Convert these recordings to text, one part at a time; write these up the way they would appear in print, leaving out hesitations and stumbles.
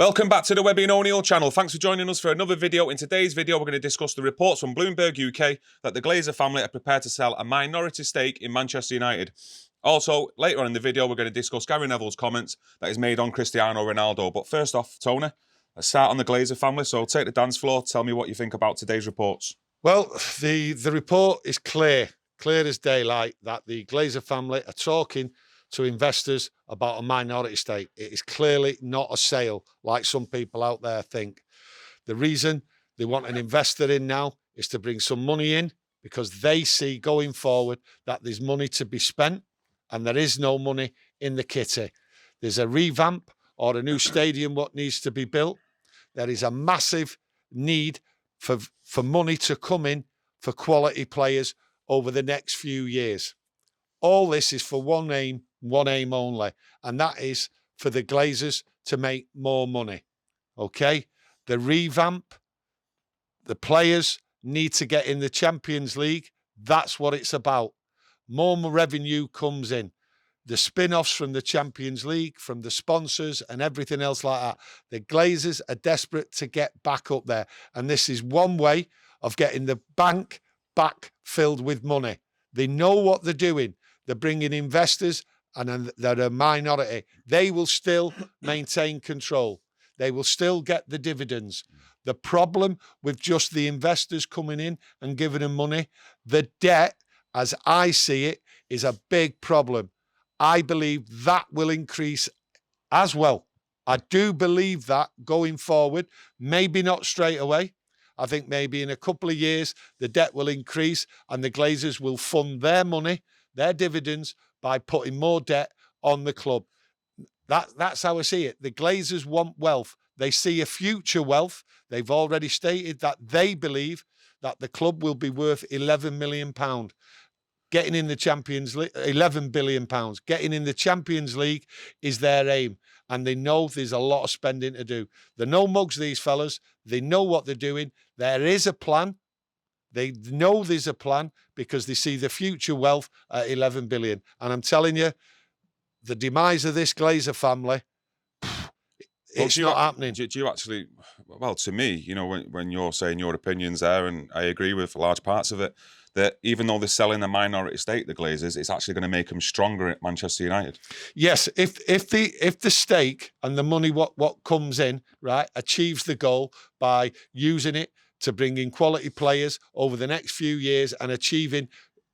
Welcome back to the Webby O'Neill channel. Thanks for joining us for another video. In today's video, we're going to discuss the reports from Bloomberg UK that the Glazer family are prepared to sell a minority stake in Manchester United. Also, later on in the video, we're going to discuss Gary Neville's comments that he's made on Cristiano Ronaldo. But first off, Tony, let's start on the Glazer family. So take the dance floor. Tell me what you think about today's reports. Well, the report is clear as daylight, that the Glazer family are talking to investors about a minority stake. It is clearly not a sale like some people out there think. The reason they want an investor in now is to bring some money in because they see going forward that there's money to be spent and there is no money in the kitty. There's a revamp or a new stadium what needs to be built. There is a massive need for money to come in for quality players over the next few years. All this is for one aim only, and that is for the Glazers to make more money. Okay? The revamp, the players need to get in the Champions League. That's what it's about. More revenue comes in. The spin-offs from the Champions League, from the sponsors and everything else like that. The Glazers are desperate to get back up there. And this is one way of getting the bank back filled with money. They know what they're doing. They're bringing investors and they're a minority. They will still maintain control. They will still get the dividends. The problem with just the investors coming in and giving them money, the debt, as I see it, is a big problem. I believe that will increase as well. I do believe that going forward, maybe not straight away. I think maybe in a couple of years, the debt will increase and the Glazers will fund their money, their dividends, by putting more debt on the club. That's how I see it. The Glazers want wealth. They see a future wealth. They've already stated that they believe that the club will be worth £11 million. Getting in the Champions League, £11 billion. Getting in the Champions League is their aim. And they know there's a lot of spending to do. They're no mugs, these fellas. They know what they're doing. There is a plan. They know there's a plan because they see the future wealth at 11 billion. And I'm telling you, the demise of this Glazer family, it's not happening. Do you actually, well, to me, you know, when you're saying your opinions there, and I agree with large parts of it, that even though they're selling a minority stake, the Glazers, it's actually going to make them stronger at Manchester United. Yes, if the stake and the money what comes in, right, achieves the goal by using it to bring in quality players over the next few years and achieving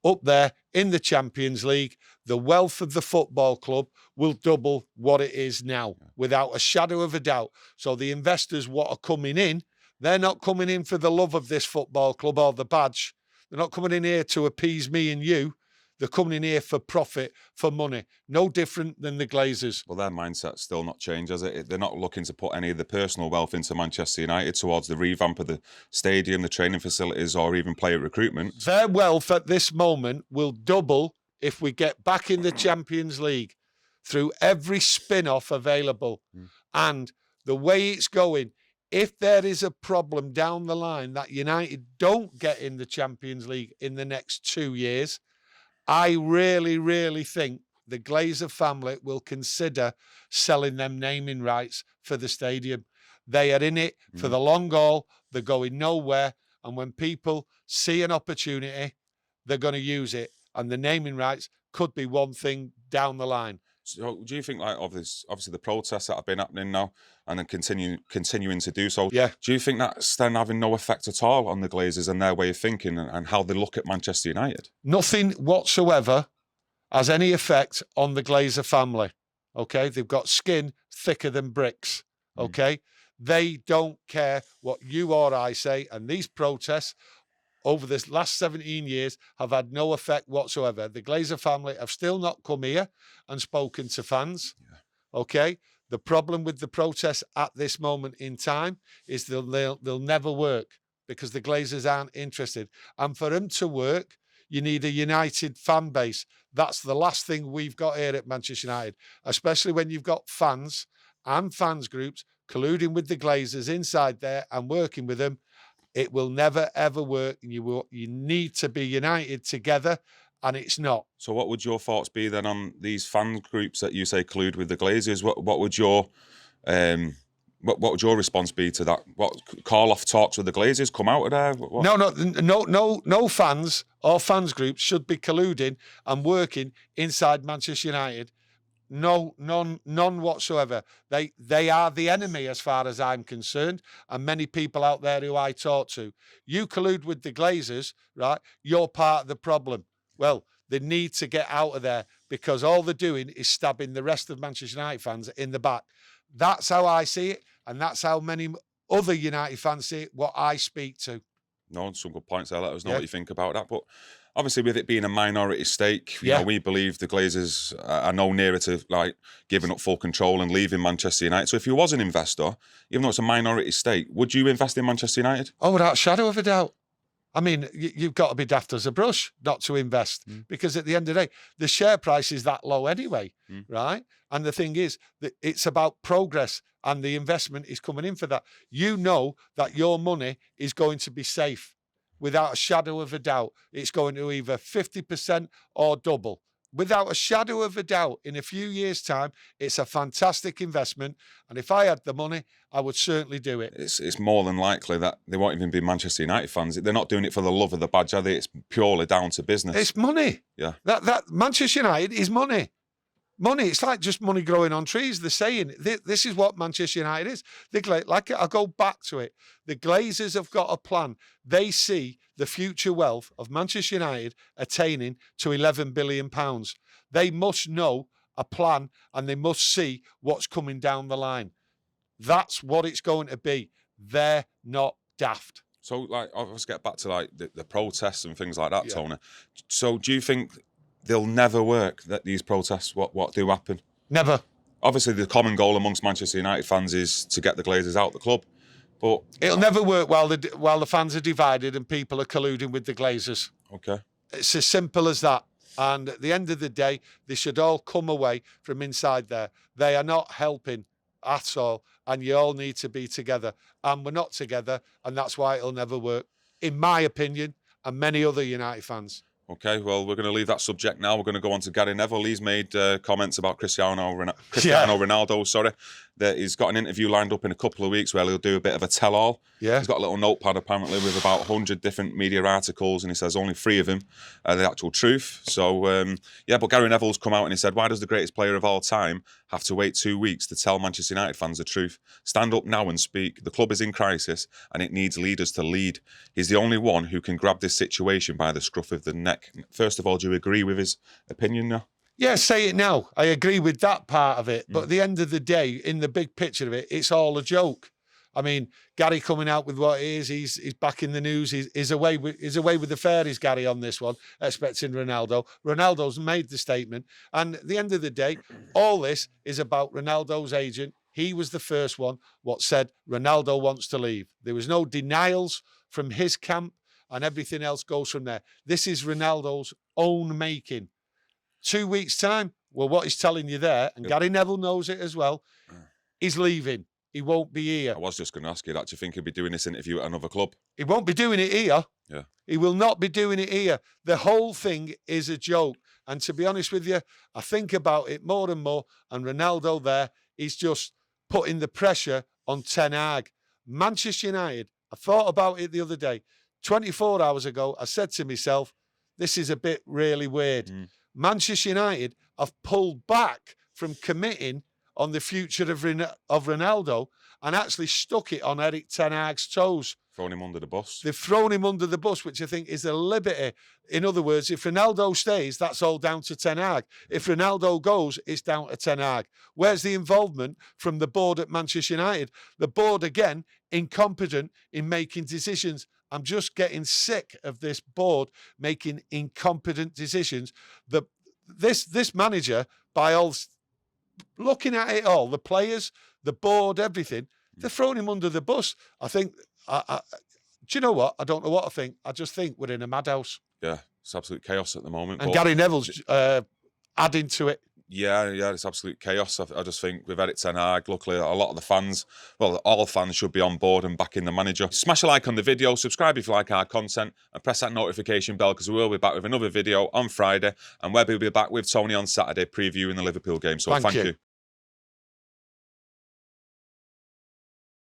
up there in the Champions League, the wealth of the football club will double what it is now, without a shadow of a doubt. So the investors what are coming in, they're not coming in for the love of this football club or the badge. They're not coming in here to appease me and you. They're coming in here for profit, for money. No different than the Glazers. Well, their mindset's still not changed, has it? They're not looking to put any of the personal wealth into Manchester United towards the revamp of the stadium, the training facilities, or even player recruitment. Their wealth at this moment will double if we get back in the Champions League through every spin-off available. And the way it's going, if there is a problem down the line that United don't get in the Champions League in the next 2 years, I really, really think the Glazer family will consider selling them naming rights for the stadium. They are in it for the long haul. They're going nowhere. And when people see an opportunity, they're going to use it. And the naming rights could be one thing down the line. So do you think, like, obviously the protests that have been happening now and then continuing to do so, yeah, do you think that's then having no effect at all on the Glazers and their way of thinking and how they look at Manchester United? Nothing whatsoever has any effect on the Glazer family, okay? They've got skin thicker than bricks, okay? They don't care what you or I say, and these protests over this last 17 years have had no effect whatsoever. The Glazer family have still not come here and spoken to fans, okay? The problem with the protests at this moment in time is they'll never work because the Glazers aren't interested. And for them to work, you need a united fan base. That's the last thing we've got here at Manchester United, especially when you've got fans and fans groups colluding with the Glazers inside there and working with them. It will never, ever work. You need to be united together, and it's not. So what would your thoughts be then on these fan groups that you say collude with the Glazers? What would your What would your response be to that? What, call off talks with the Glazers? Come out of there? What? No fans or fans groups should be colluding and working inside Manchester United. No, none whatsoever. They are the enemy as far as I'm concerned, and many people out there who I talk to. You collude with the Glazers, right? You're part of the problem. Well, they need to get out of there, because all they're doing is stabbing the rest of Manchester United fans in the back. That's how I see it, and that's how many other United fans see it, what I speak to. No, some good points there. Let us know what you think about that. But obviously, with it being a minority stake, you know, we believe the Glazers are no nearer to like giving up full control and leaving Manchester United. So if you was an investor, even though it's a minority stake, would you invest in Manchester United? Oh, without a shadow of a doubt. I mean, you've got to be daft as a brush not to invest, because at the end of the day, the share price is that low anyway, right? And the thing is that it's about progress, and the investment is coming in for that. You know that your money is going to be safe without a shadow of a doubt. It's going to either 50% or double. Without a shadow of a doubt, in a few years' time, it's a fantastic investment. And if I had the money, I would certainly do it. It's more than likely that they won't even be Manchester United fans. They're not doing it for the love of the badge, are they? It's purely down to business. It's money. Yeah. That Manchester United is money. Money. It's like just money growing on trees. They're saying this is what Manchester United is. Like I'll go back to it. The Glazers have got a plan. They see the future wealth of Manchester United attaining to £11 billion. They must know a plan, and they must see what's coming down the line. That's what it's going to be. They're not daft. So, like, let's get back to like the protests and things like that, Tony. So, do you think they'll never work, that these protests, what do happen? Never. Obviously, the common goal amongst Manchester United fans is to get the Glazers out of the club. But it'll never work while the fans are divided and people are colluding with the Glazers. Okay. It's as simple as that. And at the end of the day, they should all come away from inside there. They are not helping at all, and you all need to be together. And we're not together, and that's why it'll never work, in my opinion, and many other United fans. Okay, well, we're going to leave that subject now. We're going to go on to Gary Neville. He's made comments about Cristiano Ronaldo, sorry. That he's got an interview lined up in a couple of weeks where he'll do a bit of a tell-all. Yeah. He's got a little notepad, apparently, with about 100 different media articles, and he says only 3 of them are the actual truth. So, but Gary Neville's come out and he said, why does the greatest player of all time have to wait 2 weeks to tell Manchester United fans the truth? Stand up now and speak. The club is in crisis, and it needs leaders to lead. He's the only one who can grab this situation by the scruff of the neck. First of all, do you agree with his opinion now? Yeah, say it now. I agree with that part of it. But at the end of the day, in the big picture of it, it's all a joke. I mean, Gary coming out with what it is, he's back in the news. He's away with the fairies, Gary, on this one, expecting Ronaldo. Ronaldo's made the statement. And at the end of the day, all this is about Ronaldo's agent. He was the first one what said Ronaldo wants to leave. There was no denials from his camp, and everything else goes from there. This is Ronaldo's own making. 2 weeks' time, well, what he's telling you there, and Gary Neville knows it as well, he's leaving. He won't be here. I was just going to ask you that. Do you think he'll be doing this interview at another club? He won't be doing it here. Yeah. He will not be doing it here. The whole thing is a joke. And to be honest with you, I think about it more and more, and Ronaldo there is just putting the pressure on Ten Hag. Manchester United, I thought about it the other day. 24 hours ago, I said to myself, this is a bit really weird. Manchester United have pulled back from committing on the future of Ronaldo and actually stuck it on Erik Ten Hag's toes. Thrown him under the bus. They've thrown him under the bus, which I think is a liberty. In other words, if Ronaldo stays, that's all down to Ten Hag. If Ronaldo goes, it's down to Ten Hag. Where's the involvement from the board at Manchester United? The board, again, incompetent in making decisions. I'm just getting sick of this board making incompetent decisions. This manager, by all looking at it all, the players, the board, everything, they're throwing him under the bus. I think, do you know what? I don't know what I think. I just think we're in a madhouse. Yeah, it's absolute chaos at the moment. And Gary Neville's adding to it. Yeah, it's absolute chaos. I just think with Erik Ten Hag, luckily a lot of the fans, well, all fans should be on board and backing the manager. Smash a like on the video, subscribe if you like our content, and press that notification bell because we will be back with another video on Friday, and Webby will be back with Tony on Saturday previewing the Liverpool game. So thank you.